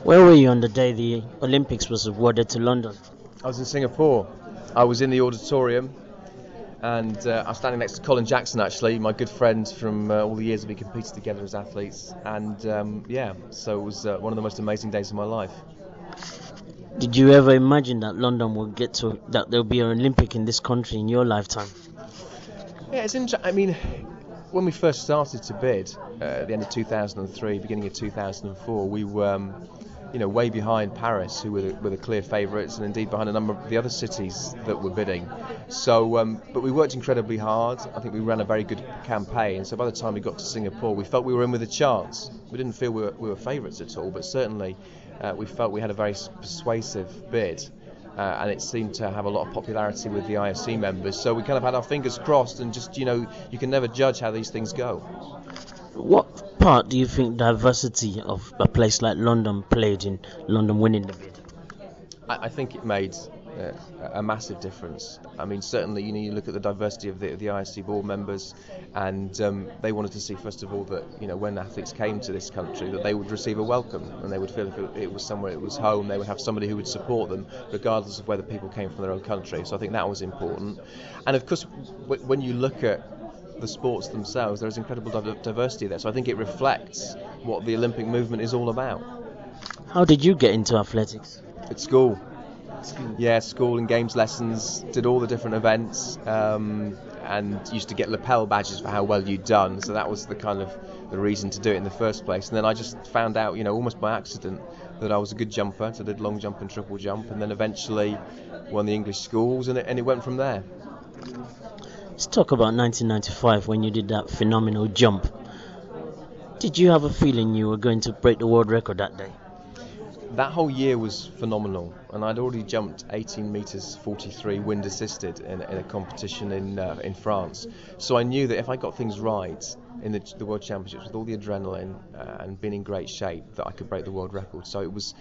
Where were you on the day the Olympics was awarded to London? I was in Singapore. I was in the auditorium, and I was standing next to Colin Jackson, actually, my good friend from all the years that we competed together as athletes. And so it was one of the most amazing days of my life. Did you ever imagine that London would that there'll be an Olympic in this country in your lifetime? Yeah, it's interesting. I mean, when we first started to bid at the end of 2003, beginning of 2004, we were way behind Paris, who were the clear favourites, and indeed behind a number of the other cities that were bidding. So, but we worked incredibly hard. I think we ran a very good campaign. So by the time we got to Singapore, we felt we were in with a chance. We didn't feel we were favourites at all, but certainly we felt we had a very persuasive bid. And it seemed to have a lot of popularity with the IFC members. So we kind of had our fingers crossed, and just, you can never judge how these things go. What part do you think diversity of a place like London played in London winning the bid? I think it made a massive difference. I mean, certainly, you look at the diversity of the IFC board members, and they wanted to see, first of all, that when athletes came to this country, that they would receive a welcome, and they would feel if it was somewhere, it was home, they would have somebody who would support them, regardless of whether people came from their own country. So I think that was important. And of course, when you look at the sports themselves, there's incredible diversity there. So I think it reflects what the Olympic movement is all about. How did you get into athletics? At school. Yeah, school and games lessons, did all the different events, and used to get lapel badges for how well you'd done. So that was the reason to do it in the first place. And then I just found out, almost by accident, that I was a good jumper. So I did long jump and triple jump, and then eventually won the English schools, and it went from there. Let's talk about 1995 when you did that phenomenal jump. Did you have a feeling you were going to break the world record that day? That whole year was phenomenal, and I'd already jumped 18 metres 43 wind assisted in a competition in France. So I knew that if I got things right in the World Championships with all the adrenaline and being in great shape, that I could break the world record. So it was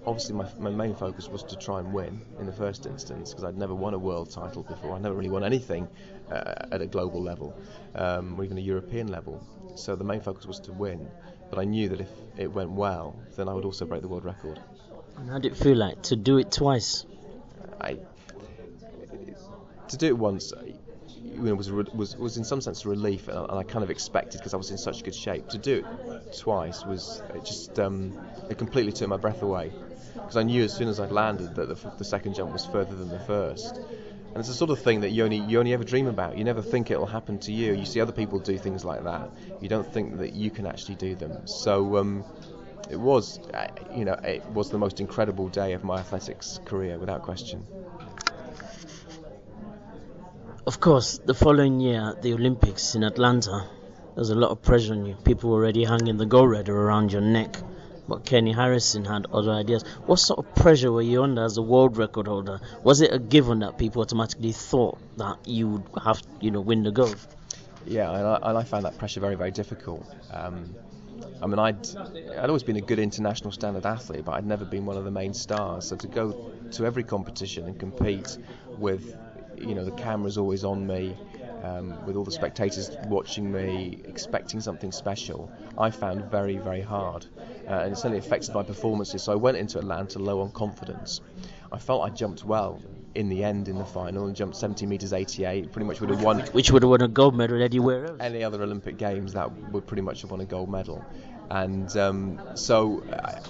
obviously my main focus was to try and win in the first instance, because I'd never won a world title before. I'd never really won anything at a global level or even a European level. So the main focus was to win. But I knew that if it went well, then I would also break the world record. And how did it feel like to do it twice? To do it once, was in some sense a relief, and I kind of expected, because I was in such good shape. To do it twice was it completely took my breath away, because I knew as soon as I'd landed that the second jump was further than the first. And it's the sort of thing that you only ever dream about. You never think it'll happen to you. You see other people do things like that. You don't think that you can actually do them. So it was the most incredible day of my athletics career, without question. Of course, the following year at the Olympics in Atlanta, there's a lot of pressure on you. People were already hanging the gold medal around your neck. But Kenny Harrison had other ideas. What sort of pressure were you under as a world record holder? Was it a given that people automatically thought that you would have, win the gold? Yeah, and I found that pressure very, very difficult. I'd always been a good international standard athlete, but I'd never been one of the main stars. So to go to every competition and compete with, the cameras always on me, with all the spectators watching me, expecting something special, I found very, very hard. And it certainly affected my performances. So I went into Atlanta low on confidence. I felt I jumped well in the end in the final, and jumped 70 metres 88, pretty much would have won. Which would have won a gold medal anywhere else. Any other Olympic Games, that would pretty much have won a gold medal. And so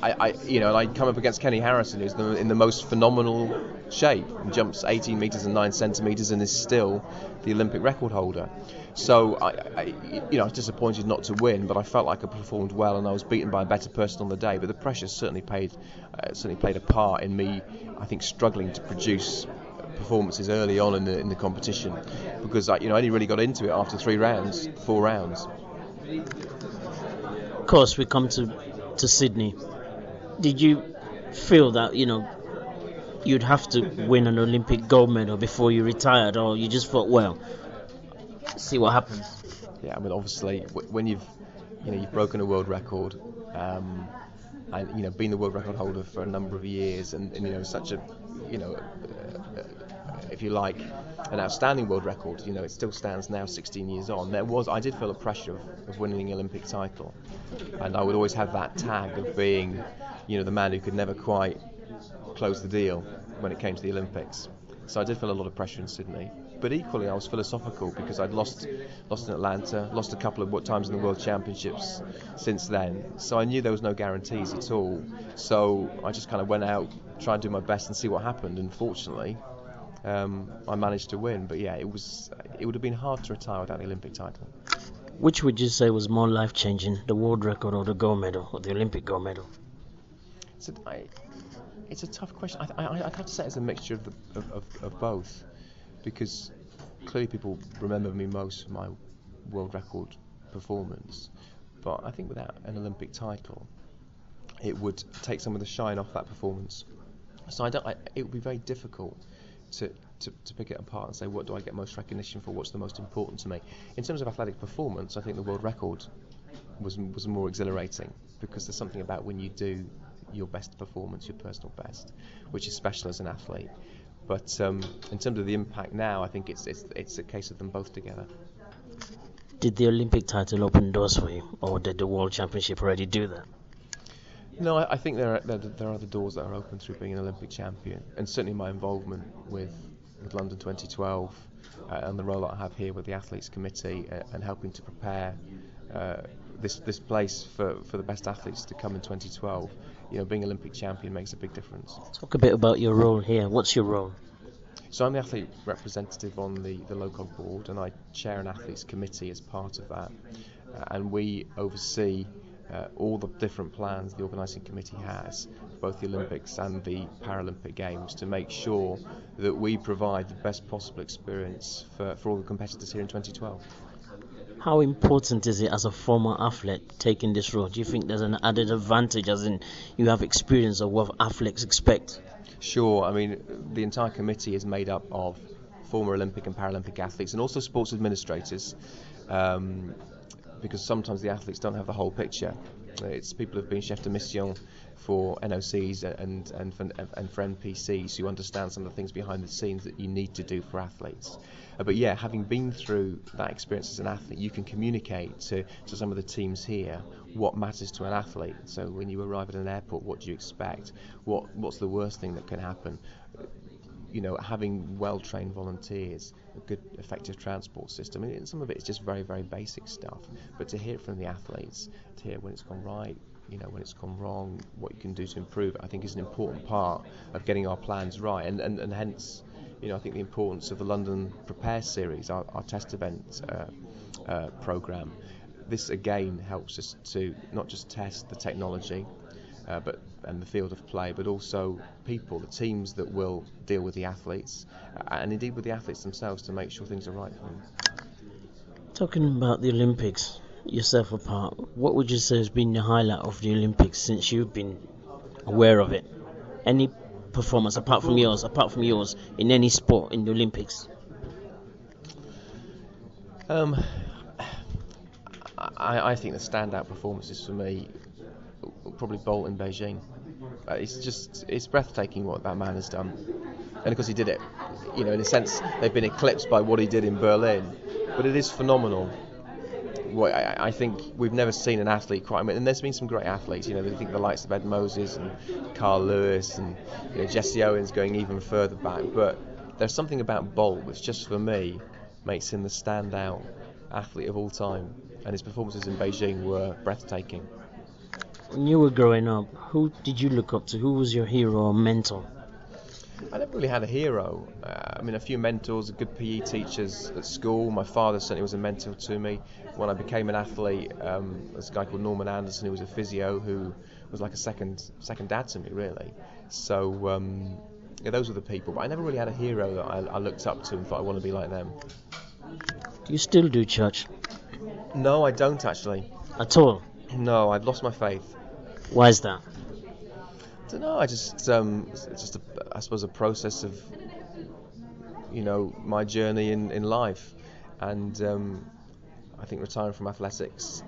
I come up against Kenny Harrison, who's in the most phenomenal shape, and jumps 18 metres and 9 centimetres and is still the Olympic record holder. So I was disappointed not to win, but I felt like I performed well, and I was beaten by a better person on the day. But the pressure certainly played a part in me, I think, struggling to produce performances early on in the competition, because I only really got into it after 4 rounds. Of course, we come to Sydney. Did you feel that you'd have to win an Olympic gold medal before you retired, or you just thought, well, see what happens? Yeah, obviously, when you've broken a world record, and been the world record holder for a number of years, and such a if you like, an outstanding world record. It still stands now, 16 years on. I did feel a pressure of winning an Olympic title, and I would always have that tag of being the man who could never quite close the deal when it came to the Olympics. So I did feel a lot of pressure in Sydney. But equally, I was philosophical because I'd lost in Atlanta, lost a couple of times in the World Championships since then. So I knew there was no guarantees at all. So I just kind of went out, tried to do my best and see what happened. And fortunately, I managed to win. But yeah, it would have been hard to retire without the Olympic title. Which would you say was more life-changing, the world record or the gold medal, or the Olympic gold medal? It's a tough question. I'd have to say it's a mixture of both, because clearly people remember me most for my world record performance, but I think without an Olympic title, it would take some of the shine off that performance. So it would be very difficult to pick it apart and say, what do I get most recognition for? What's the most important to me? In terms of athletic performance, I think the world record was more exhilarating, because there's something about when you do your best performance, your personal best, which is special as an athlete. But in terms of the impact now, I think it's a case of them both together. Did the Olympic title open doors for you, or did the World Championship already do that? No, I think there are the doors that are open through being an Olympic champion, and certainly my involvement with London 2012 and the role that I have here with the Athletes Committee and helping to prepare this place for the best athletes to come in 2012. Being Olympic champion makes a big difference. Talk a bit about your role here. What's your role? So I'm the athlete representative on the LOCOG board, and I chair an athletes committee as part of that. And we oversee all the different plans the organising committee has, both the Olympics and the Paralympic Games, to make sure that we provide the best possible experience for all the competitors here in 2012. How important is it as a former athlete taking this role? Do you think there's an added advantage, as in you have experience of what athletes expect? Sure. I mean, the entire committee is made up of former Olympic and Paralympic athletes and also sports administrators, because sometimes the athletes don't have the whole picture. It's people who've been chef de mission for NOCs and for NPCs who understand some of the things behind the scenes that you need to do for athletes. But yeah, having been through that experience as an athlete, you can communicate to some of the teams here what matters to an athlete. So when you arrive at an airport, what do you expect? What's the worst thing that can happen? Having well-trained volunteers, a good, effective transport system, and some of it is just very, very basic stuff. But to hear from the athletes, to hear when it's gone right, when it's gone wrong, what you can do to improve it, I think is an important part of getting our plans right. And hence, I think the importance of the London Prepare series, our test event programme. This again helps us to not just test the technology, and the field of play, but also people, the teams that will deal with the athletes, and indeed with the athletes themselves, to make sure things are right for them. Talking about the Olympics, yourself apart, what would you say has been the highlight of the Olympics since you've been aware of it? Any performance apart from yours in any sport in the Olympics? I think the standout performances for me probably Bolt in Beijing. It's breathtaking what that man has done, and of course he did it. In a sense, they've been eclipsed by what he did in Berlin, but it is phenomenal. I think we've never seen an athlete quite. And there's been some great athletes. They think the likes of Ed Moses and Carl Lewis and Jesse Owens going even further back. But there's something about Bolt which, just for me, makes him the standout athlete of all time. And his performances in Beijing were breathtaking. When you were growing up, who did you look up to? Who was your hero or mentor? I never really had a hero. A few mentors, good PE teachers at school. My father certainly was a mentor to me. When I became an athlete, there's a guy called Norman Anderson who was a physio who was like a second dad to me, really. So those were the people. But I never really had a hero that I looked up to and thought I want to be like them. Do you still do church? No, I don't actually. At all? No, I've lost my faith. Why is that? I don't know. It's just I suppose a process of my journey in life, and I think retiring from athletics,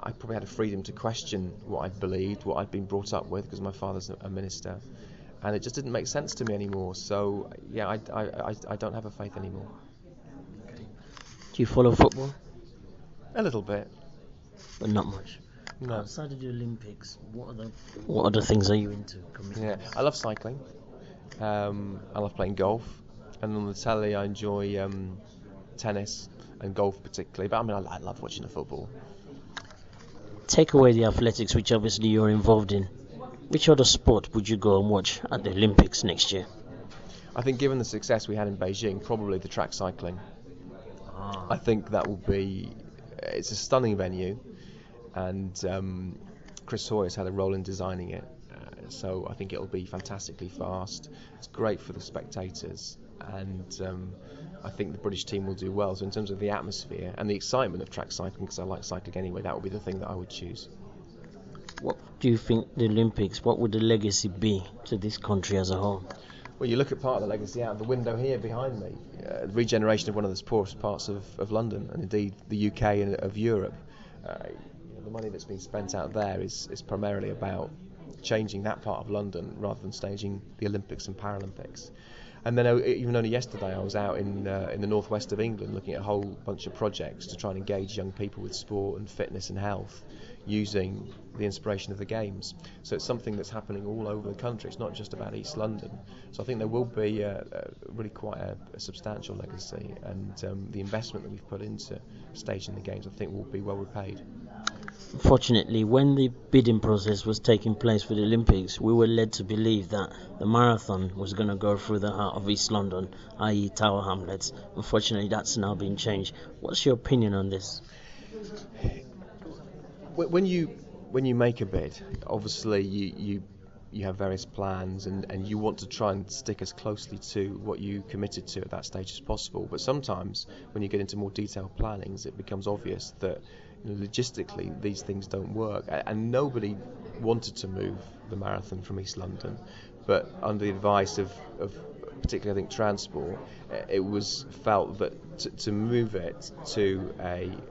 I probably had a freedom to question what I believed, what I'd been brought up with, because my father's a minister, and it just didn't make sense to me anymore. So yeah, I don't have a faith anymore. Do you follow football? A little bit. But not much. No. Outside of the Olympics, what other things are you into? Yeah, I love cycling. I love playing golf, and on the telly I enjoy tennis and golf particularly. But I mean, I love watching the football. Take away the athletics, which obviously you're involved in. Which other sport would you go and watch at the Olympics next year? I think given the success we had in Beijing, probably the track cycling. I think that will be. It's a stunning venue, and Chris Hoyer's had a role in designing it. So I think it'll be fantastically fast. It's great for the spectators, and I think the British team will do well. So in terms of the atmosphere and the excitement of track cycling, because I like cycling anyway, that would be the thing that I would choose. What do you think the Olympics, what would the legacy be to this country as a whole? Well, you look at part of the legacy out of the window here behind me, regeneration of one of the poorest parts of London, and indeed the UK and of Europe. The money that's been spent out there is primarily about changing that part of London rather than staging the Olympics and Paralympics. And then even only yesterday I was out in the northwest of England looking at a whole bunch of projects to try and engage young people with sport and fitness and health using the inspiration of the Games. So it's something that's happening all over the country. It's not just about East London. So I think there will be really quite a substantial legacy, and the investment that we've put into staging the Games I think will be well repaid. Unfortunately, when the bidding process was taking place for the Olympics, we were led to believe that the marathon was going to go through the heart of East London, i.e. Tower Hamlets. Unfortunately, that's now been changed. What's your opinion on this? When you make a bid, obviously you have various plans, and you want to try and stick as closely to what you committed to at that stage as possible. But sometimes when you get into more detailed plannings, it becomes obvious that logistically these things don't work, and nobody wanted to move the marathon from East London, but under the advice of particularly I think Transport, it was felt that to move it to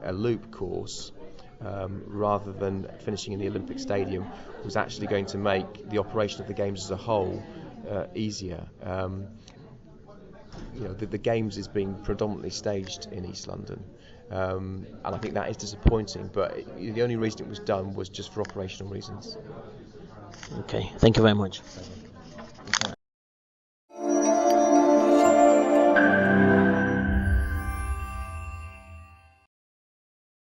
a loop course rather than finishing in the Olympic Stadium was actually going to make the operation of the Games as a whole easier. The Games is being predominantly staged in East London, and I think that is disappointing, but the only reason it was done was just for operational reasons. Okay, thank you very much.